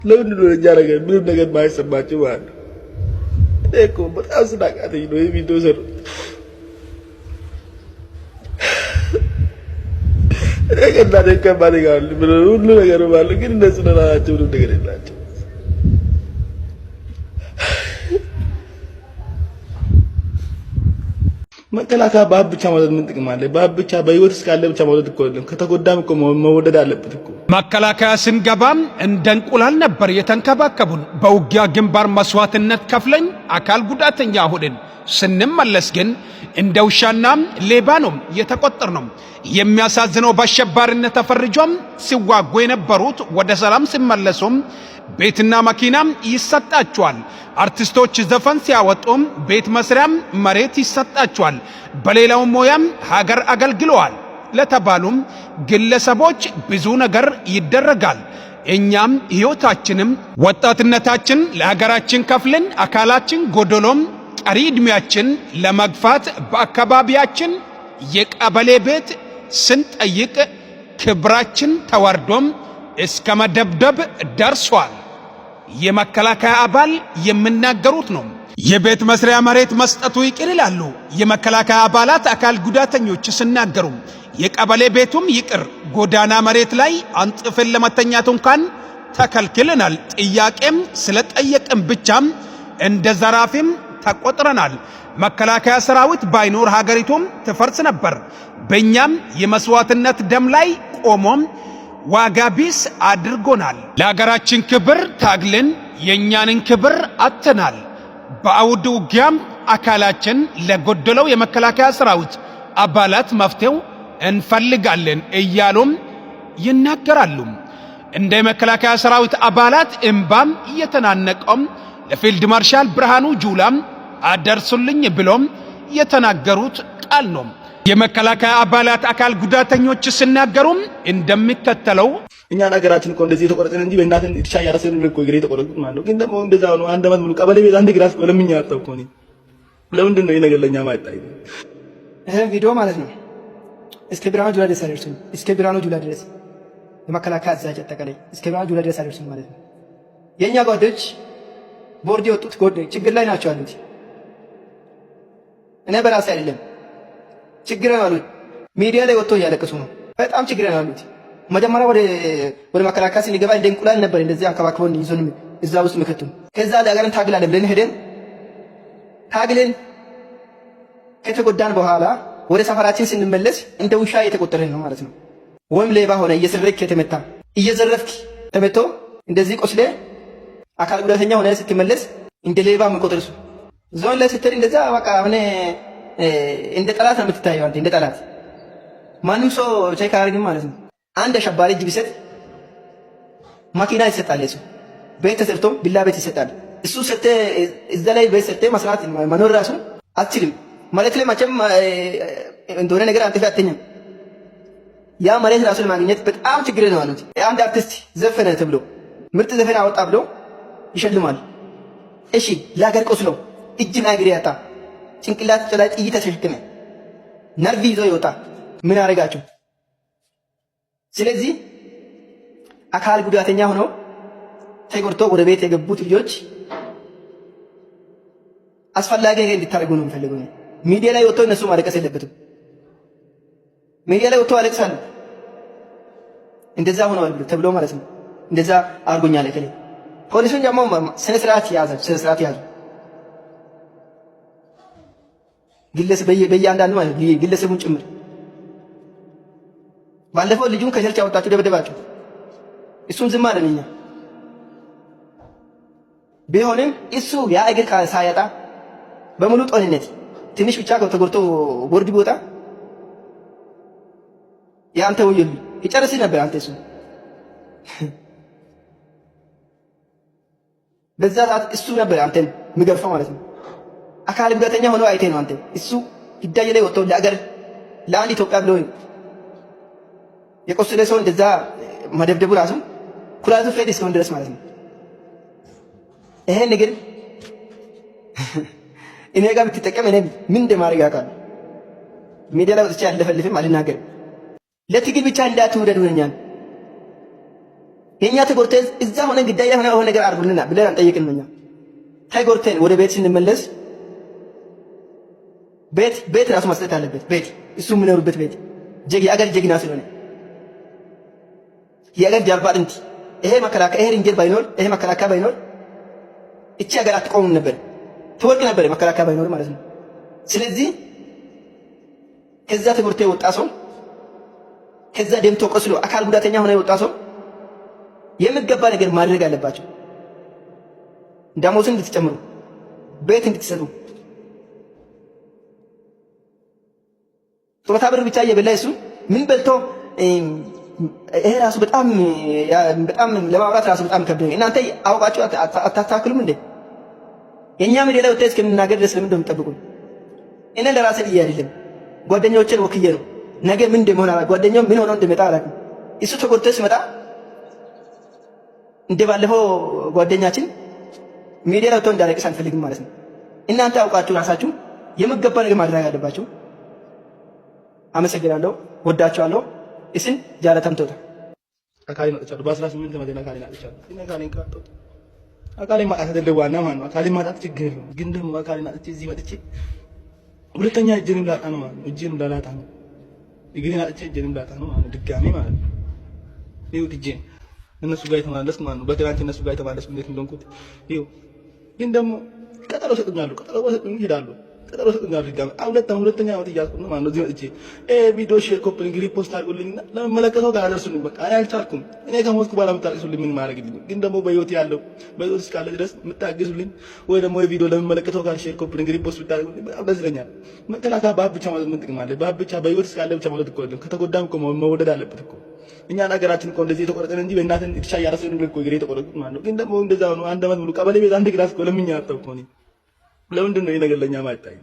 ለምንድን ነው እኛ ነገር ምንም ነገር ማይሰማቸው ማለት ነው? እኔ እኮ በጣም ስላቃተኝ ነው ቪዲዮ ሰሩት። እኔ ከእናቴ ከባድ ጋር ሁሉ ነገር ባለው ግን እነሱ ለራሳቸው ምንም ነገር የላቸው። መከላከያ በአብ ብቻ መውደድ ምን ጥቅም አለ? በአብ ብቻ በህይወት እስካለ ብቻ መውደድ እኮ አይደለም። ከተጎዳም እኮ መወደድ አለበት እኮ። መከላከያ ስንገባም እንደ እንቁላል ነበር የተንከባከቡን። በውጊያ ግንባር መስዋዕትነት ከፍለኝ አካል ጉዳተኛ ሆነን ስንመለስ ግን እንደ ውሻና ሌባ ነው የተቆጠርነው። የሚያሳዝነው በአሸባሪነት ተፈርጆም ሲዋጉ የነበሩት ወደ ሰላም ሲመለሱም ቤትና መኪና ይሰጣቸዋል። አርቲስቶች ዘፈን ሲያወጡም ቤት መስሪያም መሬት ይሰጣቸዋል። በሌላው ሞያም ሀገር አገልግለዋል ለተባሉም ግለሰቦች ብዙ ነገር ይደረጋል። እኛም ህይወታችንም ወጣትነታችን ለሀገራችን ከፍለን አካላችን ጎደሎም ቀሪ ዕድሜያችን ለመግፋት በአካባቢያችን የቀበሌ ቤት ስንጠይቅ ክብራችን ተዋርዶም እስከ መደብደብ ደርሷል። የመከላከያ አባል የሚናገሩት ነው። የቤት መስሪያ መሬት መስጠቱ ይቅር ይላሉ የመከላከያ አባላት አካል ጉዳተኞች ሲናገሩ። የቀበሌ ቤቱም ይቅር ጎዳና መሬት ላይ አንጥፈን ለመተኛት እንኳን ተከልክለናል። ጥያቄም ስለጠየቅን ብቻም እንደ ዘራፊም ተቆጥረናል። መከላከያ ሰራዊት ባይኖር ሀገሪቱም ትፈርስ ነበር። በእኛም የመስዋዕትነት ደም ላይ ቆሞም ዋጋ ቢስ አድርጎናል። ለሀገራችን ክብር ታግልን የእኛንን ክብር አጥተናል። በአውድ ውጊያም አካላችን ለጎደለው የመከላከያ ሰራዊት አባላት መፍትሄው እንፈልጋለን እያሉም ይናገራሉ። እንደ መከላከያ ሰራዊት አባላት እምባም እየተናነቀም ለፊልድ ማርሻል ብርሃኑ ጁላም አደርሱልኝ ብሎም የተናገሩት ቃል ነው። የመከላከያ አባላት አካል ጉዳተኞች ሲናገሩም እንደሚከተለው እኛ ሀገራችን እኮ እንደዚህ የተቆረጠን እንጂ በእናትን እርሻ ያረሰን እኮ እግሬ የተቆረጡት ማለት ነው። ግን ደግሞ እንደዛ ነው። አንድ አመት ሙሉ ቀበሌ ቤት አንድ ግራፍ ለምኛ ያጣው እኮ ነው። ለምንድን ነው ይሄ ነገር ለኛ ማይታይ? ይሄ ቪዲዮ ማለት ነው እስከ ብርሃኑ ጁላ ድረስ አደረሱኝ። እስከ ብርሃኑ ጁላ ድረስ የመከላከያ አዛዥ አጠቃላይ እስከ ብርሃኑ ጁላ ድረስ አደረሱኝ ማለት ነው። የኛ ጓዶች ቦርድ የወጡት ችግር ላይ ናቸው አሉት። እኔ በራሴ አይደለም ችግር ነው አሉት። ሚዲያ ላይ ወጥቶ እያለቀሱ ነው። በጣም ችግር ነው አሉት። መጀመሪያ ወደ መከላከያ ስንገባ እንደ እንቁላል ነበር እንደዚህ አንከባክበውን ይዞን እዛ ውስጥ ምከቱን። ከዛ ለሀገርን ታግላለን ብለን ሄደን ታግለን ከተጎዳን በኋላ ወደ ሰፈራችን ስንመለስ እንደ ውሻ እየተቆጠረን ነው ማለት ነው። ወይም ሌባ ሆነ እየሰረክ የተመታ እየዘረፍክ ተመቶ እንደዚህ ቆስለ አካል ጉዳተኛ ሆነ ስትመለስ እንደ ሌባ የምቆጥርሱ ዞን ላይ ስትል እንደዛ በቃ ሆነ እንደ ጠላት ነው የምትታየው። አንተ እንደ ጠላት ማንም ሰው ቼክ አያደርግም ማለት ነው። አንድ አሸባሪ እጅ ቢሰጥ ማኪና ይሰጣል። እሱ ቤት ተሰርቶ ቢላ ቤት ይሰጣል። እሱ ሰጠ እዛ ላይ ቤት ሰጠ መስራት መኖር ራሱ አትችልም። ማለት ላይ መቼም እንደሆነ ነገር አንተ አትተኛም። ያ መሬት ራሱን ማግኘት በጣም ችግር ነው አሉት። አንድ አርቲስት ዘፈነ ተብሎ ምርጥ ዘፈን አወጣ ብሎ ይሸልማል። እሺ ለሀገር ቆስሎ እጅና እግር ያጣ ጭንቅላት ላይ ጥይት ተሸክመ ነርቭ ይዞ ይወጣ ምን አረጋችሁ? ስለዚህ አካል ጉዳተኛ ሆነው ተጎድቶ ወደ ቤት የገቡት ልጆች አስፈላጊ ነገር እንድታደርጉ ነው የምፈልገው። ሚዲያ ላይ ወጥቶ እነሱ ማለቀስ የለበትም። ሚዲያ ላይ ወጥቶ አለቅሳሉ እንደዛ ሆነዋል ተብሎ ማለት ነው። እንደዛ አርጎኛል እከሌ ፖሊሱን ደግሞ ስነ ስርዓት ያዙ። ግለሰብ በእያንዳንዱ ማለት ግለሰቡን ጭምር ባለፈው ልጁን ከቸርች አወጣችሁ ደበደባችሁ። እሱም ዝም አለን እኛ። ቢሆንም እሱ ያ እግር ሳያጣ በሙሉ ጦርነት ትንሽ ብቻ ተጎድቶ ቦርድ ቦታ ያንተ ወየሉ ይጨርስ ነበር። አንተ እሱ በዛ ሰዓት እሱ ነበር አንተን ምገርፈው ማለት ነው። አካል ጉዳተኛ ሆኖ አይቴ ነው አንተ እሱ ግዳጅ ላይ ወጥቶ ለአገር ለአንድ ኢትዮጵያ ብሎ የቆሰለ ሰው እንደዛ መደብደቡ ራሱ ኩራቱ ፌድ እስከሆነ ድረስ ማለት ነው። ይሄ ነገር እኔ ጋር ብትጠቀም እኔ ምን እንደማድረግ አውቃለሁ። ሚዲያ ላይ ወጥቼ አልለፈልፍም አልናገርም። ለትግል ብቻ እንዳትውደዱ ነኛል። የኛ ተጎርተን እዛ ሆነን ግዳይ ሆነ ነገር አድርጉልና ብለን አንጠይቅም። እኛ ተጎርተን ወደ ቤት ስንመለስ ቤት ራሱ መስጠት አለበት። ቤት እሱ የሚኖርበት ቤት የአገር ጀግና ስለሆነ የአገር ጀርባ አጥንት ይሄ መከላከያ ይሄ ሬንጀር ባይኖር ይሄ መከላከያ ባይኖር እቺ ሀገር አትቆምም ነበር፣ ትወድቅ ነበር መከላከያ ባይኖር ማለት ነው። ስለዚህ ከዛ ተጎርቶ የወጣ ሰው ከዛ ደምቶ ቆስሎ አካል ጉዳተኛ ሆነ የወጣ ሰው የሚገባ ነገር ማድረግ አለባቸው። ደሞዝ እንድትጨምሩ፣ ቤት እንድትሰጡ፣ ጡረታ ብር ብቻ እየበላ እሱ ምን በልቶ ይሄ ራሱ በጣም ለማውራት ራሱ በጣም ከብደኝ። እናንተ አውቃችሁ አታታክሉም እንዴ? የኛ ሚዲያ ላይ ወጥተህ እስከምናገር ድረስ ለምን እንደምትጠብቁኝ? እኔ ለራሴ ብዬ አይደለም ጓደኞቼን ወክዬ ነው። ነገ ምን እንደሆነ ጓደኛው ምን ሆኖ እንደመጣ አላውቅም። እሱ ተጎድቶ ሲመጣ እንደ ባለፈው ጓደኛችን ሚዲያ ላይ ወጥቶ እንዳለቅስ አንፈልግም ማለት ነው። እናንተ አውቃችሁ ራሳችሁ የምገባ ነገር ማድረግ አለባችሁ። አመሰግናለሁ፣ ወዳችኋለሁ። እስን ጃለተም ተውታ አካሌ መጥቻለሁ። በ18 ዓመቴ አካሌ አጥቻለሁ። አካሌን ካጣሁት አካሌ ማጣት አይደለም ዋና ማለት ነው። አካሌ ማጣት ችግር ነው፣ ግን ደግሞ አካሌን አጥቼ እዚህ መጥቼ ሁለተኛ እጄንም ላጣ ነው ማለት ነው። እጄንም ላጣ ነው፣ እግሬን አጥቼ እጄንም ላጣ ነው ማለት ነው። ድጋሜ ማለት ነው። ይኸው እጄን እነሱ ጋር የተመላለስኩ ማለት ነው። በትናንት እነሱ ጋር የተመላለስኩ እንዴት እንደሆንኩት ይኸው። ግን ደግሞ ቀጠሮ ሰጡኛለሁ፣ ቀጠሮ ሰጡኝ፣ እሄዳለሁ፣ ቀጠሮ ሰጡኛለሁ። ድጋሜ ሁለተኛ ዓመት እያልኩ ነው ማለት ነው። እዚህ መጥቼ ቪዲዮ ሼር ኮፒ ሊንክ ሪፖስት አድርጉልኝና ለመመለከተው ጋር አደርሱልኝ። በቃ እኔ አልቻልኩም። እኔ ከሞትኩ በኋላ የምታግሱልኝ ምን ማድረግልኝ? ግን ደግሞ በህይወት ያለው በህይወት እስካለ ድረስ የምታግሱልኝ ወይ ደግሞ የቪዲዮ ለመመለከተው ጋር ሼር ኮፒ ሊንክ ሪፖስት ብታደርጉልኝ በጣም ደስ ይለኛል። መከላከያ በአፍ ብቻ ማለት ምን ጥቅም አለ? በአፍ ብቻ በህይወት እስካለ ብቻ ማለት እኮ አይደለም። ከተጎዳም እኮ መወደድ አለበት እኮ። እኛን ሀገራችን እኮ እንደዚህ የተቆረጠን እንጂ በእናትን እርሻ እያረሰን እኮ እግሬ የተቆረጡት ማለት ነው። ግን ደግሞ እንደዛ ነው። አንድ ዓመት ሙሉ ቀበሌ ቤት አንድ ግላስ እኮ ለምኛ አጣሁ እኮ እኔ። ለምንድን ነው ይሄ ነገር ለእኛ ማይታይ?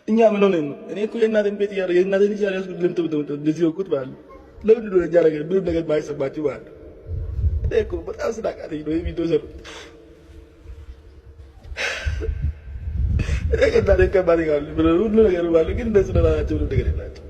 እኛ ምን ሆነን ነው? እኔ እኮ የእናቴን ቤት የእናቴን ልጅ ያልያዝኩት ልምጥ እንደዚህ ወቁት ማለት ነው። ለምንድን ነው እኛ ነገር ምንም ነገር ማይሰማችሁ ማለት ነው? እኔ እኮ በጣም ስላቃተኝ ነው ቪዲዮ ሰሩት። እኔ ከእናቴን ከባድ ጋር ሁሉ ነገር ባለው ግን እንደዚህ ነው። ምንም ነገር የላቸው